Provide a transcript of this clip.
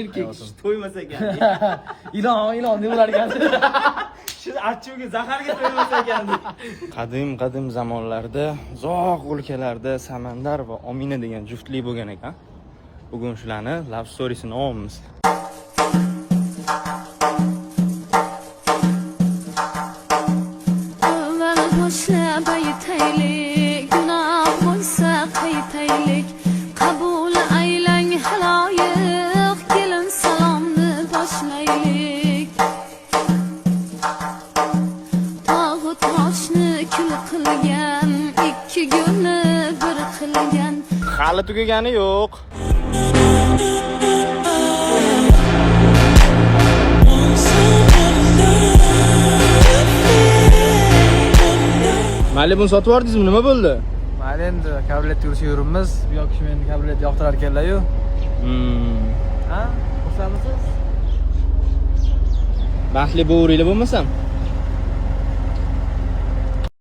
erkak kishi to'ymasa ekan. Ilon deb ular ekan. Shu achchuvga zaharga to'ymasa ekan. Qadim zamonlarda uzoq o'lkalarda Samandar va Omina degan juftlik bo'lgan ekan. Bugun shularni love storiesini olamiz. Qabul aylang haloyiq, kelin salomni boshlaylik. Tog'u toshni kul qilgan, ikki gulni bir qilgan. Hali tugagani yo'q. Mayli buni sotib yordingizmi? Nima bo'ldi? Mayli endi kabriolet yurishga yuribmiz. Bu yoq kishi meni kabriolet yoqtirar ekanlar-yu. Ha? Xursandmisiz? Baxtli bo'ringlar bo'lmasam.